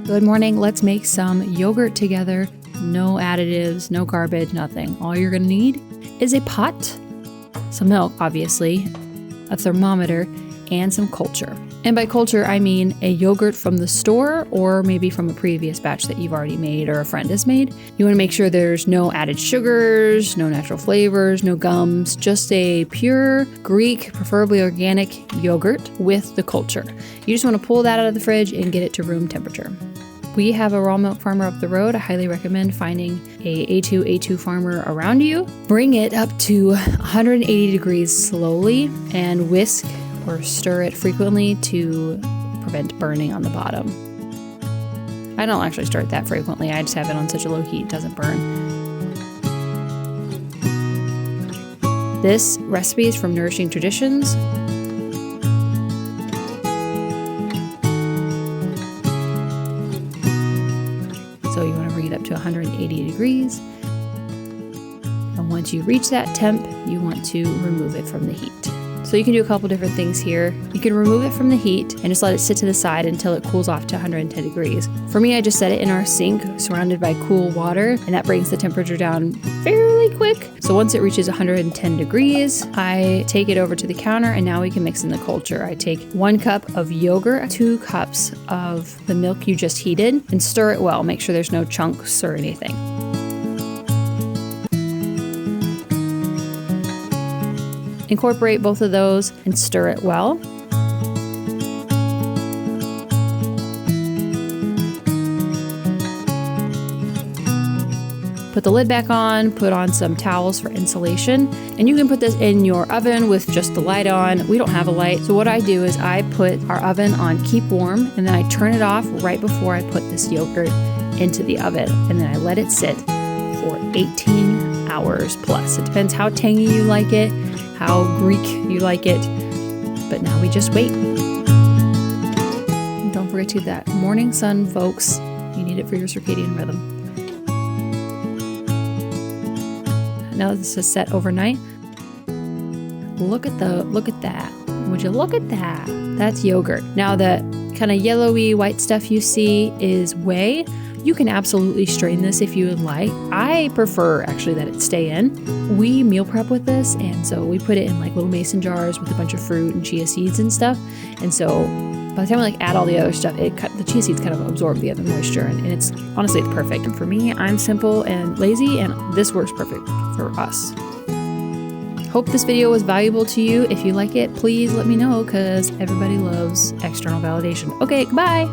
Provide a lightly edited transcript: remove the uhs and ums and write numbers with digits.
Good morning, let's make some yogurt together. No additives, no garbage, nothing. All you're gonna need is a pot, some milk, obviously, a thermometer, and some culture. And by culture, I mean a yogurt from the store or maybe from a previous batch that you've already made or a friend has made. You wanna make sure there's no added sugars, no natural flavors, no gums, just a pure Greek, preferably organic yogurt with the culture. You just wanna pull that out of the fridge and get it to room temperature. We have a raw milk farmer up the road. I highly recommend finding a A2 farmer around you. Bring it up to 180 degrees slowly and whisk or stir it frequently to prevent burning on the bottom. I don't actually stir it that frequently. I just have it on such a low heat it doesn't burn. This recipe is from Nourishing Traditions. So you want to bring it up to 180 degrees. And once you reach that temp, you want to remove it from the heat. So you can do a couple different things here. You can remove it from the heat and just let it sit to the side until it cools off to 110 degrees. For me, I just set it in our sink surrounded by cool water, and that brings the temperature down fairly quick. So once it reaches 110 degrees, I take it over to the counter and now we can mix in the culture. I take 1 cup of yogurt, 2 cups of the milk you just heated, and stir it well. Make sure there's no chunks or anything. Incorporate both of those and stir it well. Put the lid back on, put on some towels for insulation, and you can put this in your oven with just the light on. We don't have a light, so what I do is I put our oven on keep warm, and then I turn it off right before I put this yogurt into the oven, and then I let it sit for 18 hours plus. It depends how tangy you like it, how Greek you like it, but now we just wait. And don't forget to that morning sun, folks. You need it for your circadian rhythm. Now this is set overnight. Look at that. Would you look at that? That's yogurt. Now the kind of yellowy white stuff you see is whey. You can absolutely strain this if you would like. I prefer actually that it stay in. We meal prep with this, and so we put it in like little mason jars with a bunch of fruit and chia seeds and stuff. And so by the time we like add all the other stuff, the chia seeds kind of absorb the other moisture, and it's honestly it's perfect. And for me, I'm simple and lazy, and this works perfect for us. Hope this video was valuable to you. If you like it, please let me know because everybody loves external validation. Okay, bye.